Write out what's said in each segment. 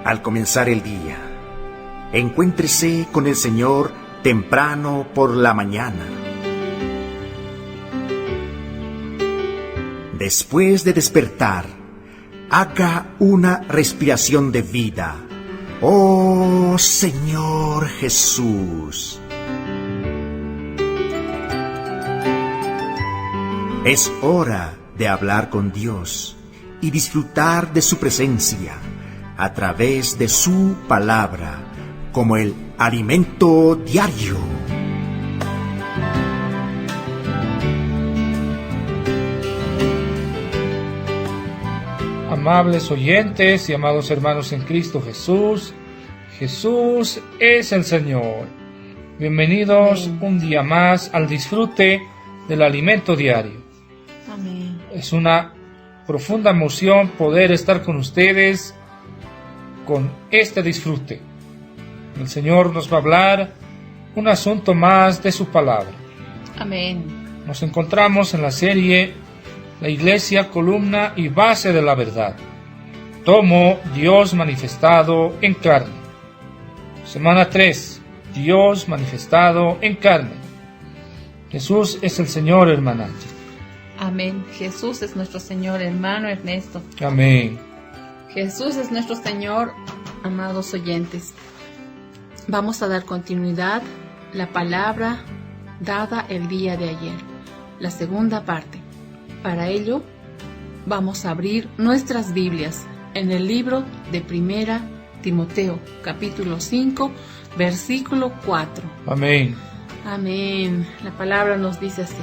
Al comenzar el día, encuéntrese con el Señor temprano por la mañana. Después de despertar, haga una respiración de vida. ¡Oh, Señor Jesús! Es hora de hablar con Dios y disfrutar de su presencia a través de su palabra, como el alimento diario. Amables oyentes y amados hermanos en Cristo Jesús, Jesús es el Señor. Bienvenidos un día más al disfrute del alimento diario. Amén. Es una profunda emoción poder estar con ustedes con este disfrute. El Señor nos va a hablar un asunto más de su palabra. Amén. Nos encontramos en la serie La Iglesia, columna y base de la verdad. Tomo Dios manifestado en carne. Semana 3. Dios manifestado en carne. Jesús es el Señor, hermana. Amén. Jesús es nuestro Señor, hermano Ernesto. Amén. Jesús es nuestro Señor, amados oyentes. Vamos a dar continuidad a la palabra dada el día de ayer, la segunda parte. Para ello, vamos a abrir nuestras Biblias en el libro de Primera Timoteo, capítulo 5, versículo 4. Amén. Amén. La palabra nos dice así: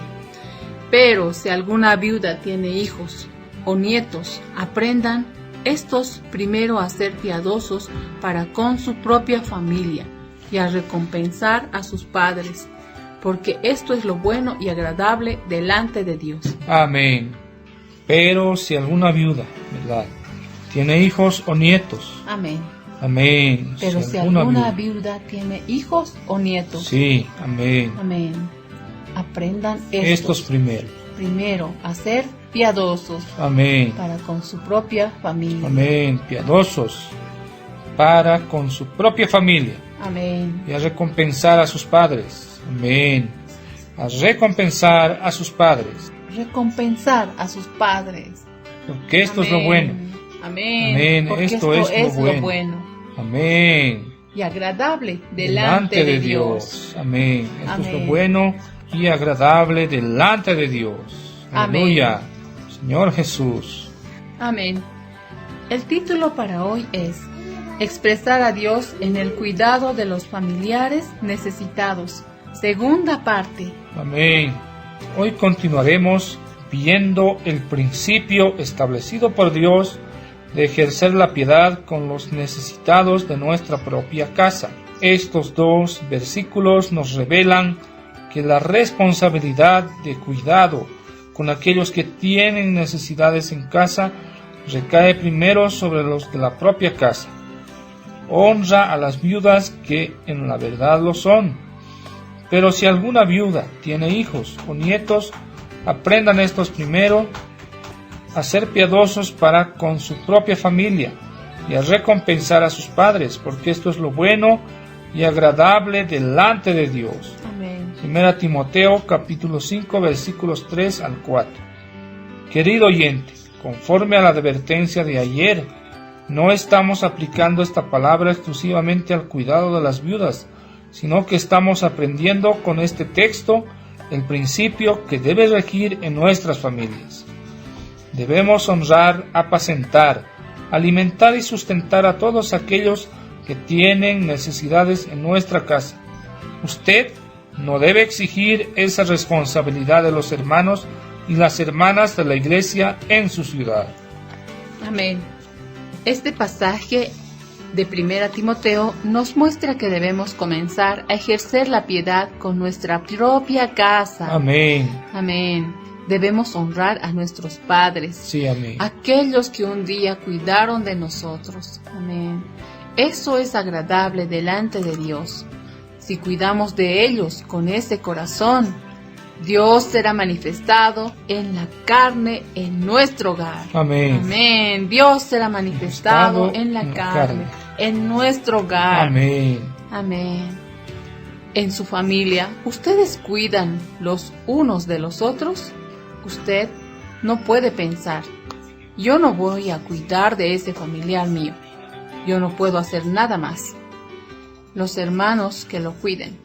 pero si alguna viuda tiene hijos o nietos, aprendan estos primero a ser piadosos para con su propia familia y a recompensar a sus padres, porque esto es lo bueno y agradable delante de Dios. Amén. Pero si alguna viuda, ¿verdad?, tiene hijos o nietos. Amén. Amén. Pero si alguna viuda tiene hijos o nietos. Sí, amén. Amén. Aprendan estos primero a ser piadosos. Amén. Para con su propia familia. Amén. Piadosos para con su propia familia. Amén. Y a recompensar a sus padres. Amén. A recompensar a sus padres. Recompensar a sus padres. Porque esto es lo bueno. Amén. Amén. Porque esto es lo bueno. Amén. Y agradable delante de Dios. Amén. Esto Amén. es lo bueno y agradable delante de Dios. Aleluya. Amén. Señor Jesús. Amén. El título para hoy es Expresar a Dios en el cuidado de los familiares necesitados. Segunda parte. Amén. Hoy continuaremos viendo el principio establecido por Dios de ejercer la piedad con los necesitados de nuestra propia casa. Estos dos versículos nos revelan que la responsabilidad de cuidado con aquellos que tienen necesidades en casa recae primero sobre los de la propia casa. Honra a las viudas que en la verdad lo son. Pero si alguna viuda tiene hijos o nietos, aprendan estos primero a ser piadosos para con su propia familia y a recompensar a sus padres, porque esto es lo bueno y agradable delante de Dios. Amén. 1 Timoteo capítulo 5 versículos 3 al 4. Querido oyente, conforme a la advertencia de ayer, no estamos aplicando esta palabra exclusivamente al cuidado de las viudas, sino que estamos aprendiendo con este texto el principio que debe regir en nuestras familias. Debemos honrar, apacentar, alimentar y sustentar a todos aquellos que tienen necesidades en nuestra casa. Usted no debe exigir esa responsabilidad de los hermanos y las hermanas de la iglesia en su ciudad. Amén. Este pasaje de 1 Timoteo nos muestra que debemos comenzar a ejercer la piedad con nuestra propia casa. Amén. Amén. Debemos honrar a nuestros padres. Sí, amén. Aquellos que un día cuidaron de nosotros. Amén. Eso es agradable delante de Dios. Si cuidamos de ellos con ese corazón, Dios será manifestado en la carne en nuestro hogar. Amén. Amén. Dios será manifestado en la carne en nuestro hogar. Amén. Amén. En su familia, ¿ustedes cuidan los unos de los otros? Usted no puede pensar: yo no voy a cuidar de ese familiar mío. Yo no puedo hacer nada más. Los hermanos que lo cuiden.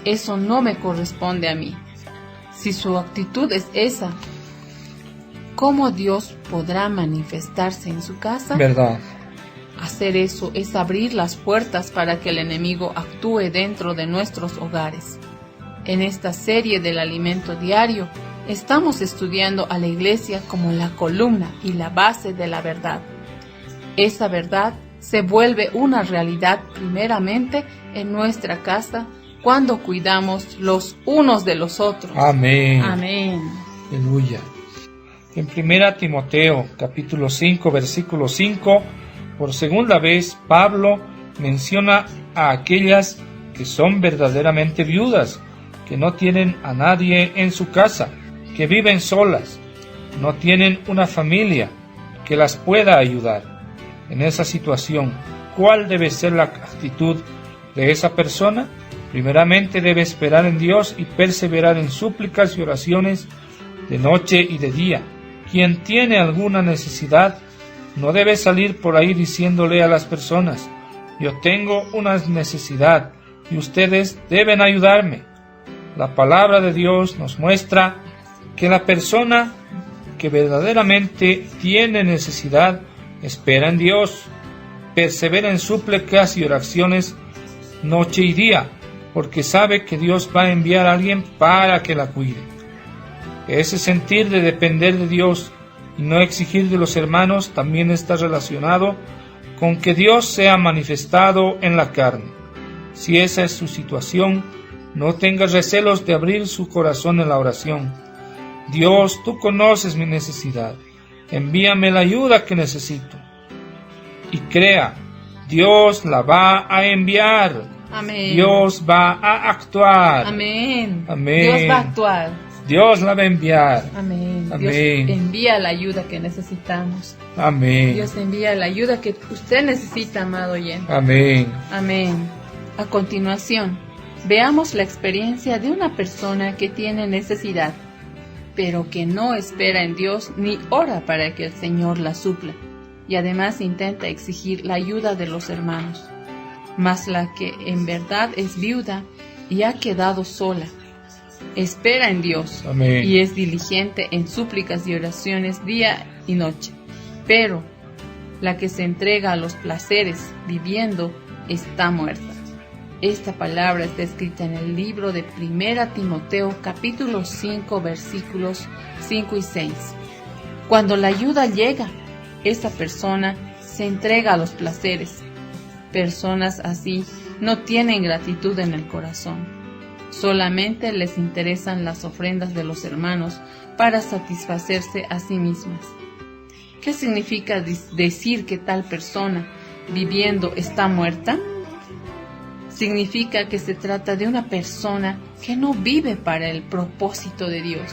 Eso no me corresponde a mí. Si su actitud es esa, ¿cómo Dios podrá manifestarse en su casa? Verdad. Hacer eso es abrir las puertas para que el enemigo actúe dentro de nuestros hogares. En esta serie del alimento diario, estamos estudiando a la iglesia como la columna y la base de la verdad. Esa verdad se vuelve una realidad primeramente en nuestra casa cuando cuidamos los unos de los otros. Amén. Amén. Aleluya. En 1 Timoteo, capítulo 5, versículo 5, por segunda vez Pablo menciona a aquellas que son verdaderamente viudas, que no tienen a nadie en su casa, que viven solas, no tienen una familia que las pueda ayudar. En esa situación, ¿cuál debe ser la actitud de esa persona? Primeramente debe esperar en Dios y perseverar en súplicas y oraciones de noche y de día. Quien tiene alguna necesidad no debe salir por ahí diciéndole a las personas: yo tengo una necesidad y ustedes deben ayudarme. La palabra de Dios nos muestra que la persona que verdaderamente tiene necesidad espera en Dios, persevera en súplicas y oraciones noche y día, porque sabe que Dios va a enviar a alguien para que la cuide. Ese sentir de depender de Dios y no exigir de los hermanos también está relacionado con que Dios sea manifestado en la carne. Si esa es su situación, no tenga recelos de abrir su corazón en la oración. Dios, tú conoces mi necesidad, envíame la ayuda que necesito. Y crea, Dios la va a enviar. Amén. Dios va a actuar. Amén. Amén. Dios va a actuar. Dios la va a enviar. Amén. Amén. Dios envía la ayuda que necesitamos. Amén. Dios envía la ayuda que usted necesita, amado oyente. Amén. Amén. A continuación, veamos la experiencia de una persona que tiene necesidad, pero que no espera en Dios ni ora para que el Señor la supla, y además intenta exigir la ayuda de los hermanos. Mas la que en verdad es viuda y ha quedado sola, espera en Dios. Amén. Y es diligente en súplicas y oraciones día y noche. Pero la que se entrega a los placeres viviendo está muerta. Esta palabra está escrita en el libro de 1 Timoteo capítulo 5 versículos 5 y 6. Cuando la ayuda llega, esta persona se entrega a los placeres. Personas así no tienen gratitud en el corazón. Solamente les interesan las ofrendas de los hermanos para satisfacerse a sí mismas. ¿Qué significa decir que tal persona viviendo está muerta? Significa que se trata de una persona que no vive para el propósito de Dios.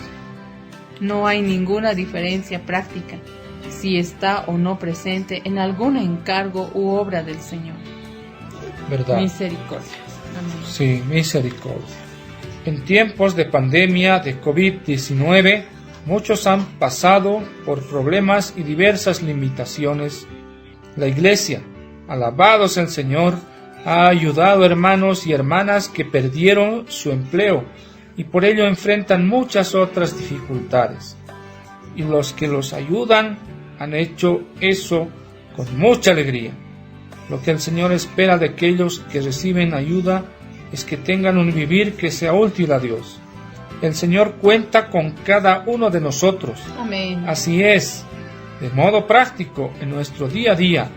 No hay ninguna diferencia práctica si está o no presente en algún encargo u obra del Señor. ¿Verdad? Misericordia. Amén. Sí, misericordia. En tiempos de pandemia de COVID-19, muchos han pasado por problemas y diversas limitaciones. La Iglesia, alabados el Señor, ha ayudado a hermanos y hermanas que perdieron su empleo y por ello enfrentan muchas otras dificultades. Y los que los ayudan han hecho eso con mucha alegría. Lo que el Señor espera de aquellos que reciben ayuda es que tengan un vivir que sea útil a Dios. El Señor cuenta con cada uno de nosotros. Amén. Así es, de modo práctico, en nuestro día a día,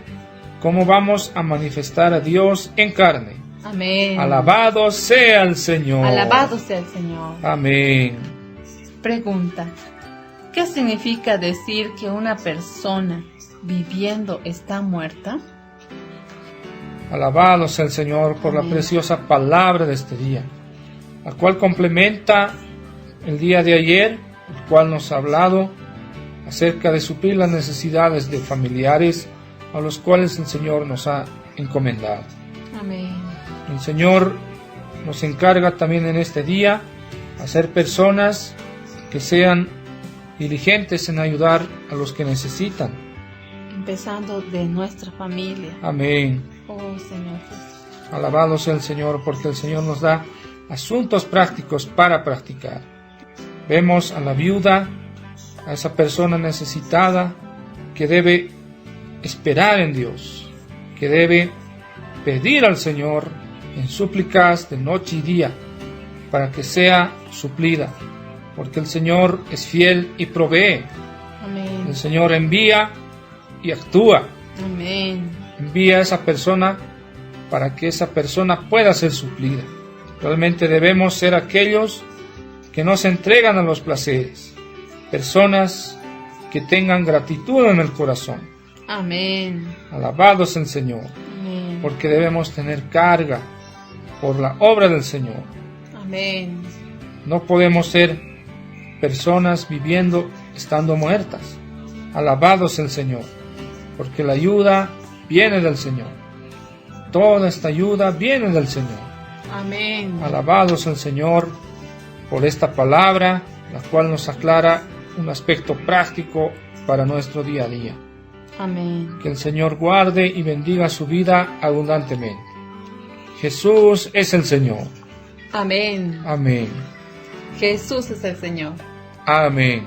cómo vamos a manifestar a Dios en carne. Amén. Alabado sea el Señor. Alabado sea el Señor. Amén. Pregunta: ¿qué significa decir que una persona viviendo está muerta? Alabado sea el Señor por la Amén. preciosa palabra de este día, la cual complementa el día de ayer, el cual nos ha hablado acerca de suplir las necesidades de familiares a los cuales el Señor nos ha encomendado. Amén. El Señor nos encarga también en este día a ser personas que sean diligentes en ayudar a los que necesitan. Empezando de nuestra familia. Amén. Oh Señor Jesús. Alabado sea el Señor, porque el Señor nos da asuntos prácticos para practicar. Vemos a la viuda, a esa persona necesitada que debe esperar en Dios, que debe pedir al Señor en súplicas de noche y día para que sea suplida, porque el Señor es fiel y provee. Amén. El Señor envía y actúa. Amén. Envía a esa persona para que esa persona pueda ser suplida. Realmente debemos ser aquellos que no se entregan a los placeres, personas que tengan gratitud en el corazón. Amén. Alabados el Señor, Amén. porque debemos tener carga por la obra del Señor. Amén. No podemos ser personas viviendo estando muertas. Alabados el Señor, porque la ayuda viene del Señor. Toda esta ayuda viene del Señor. Amén. Alabados el Señor por esta palabra, la cual nos aclara un aspecto práctico para nuestro día a día. Amén. Que el Señor guarde y bendiga su vida abundantemente. Jesús es el Señor. Amén. Amén. Jesús es el Señor. Amén.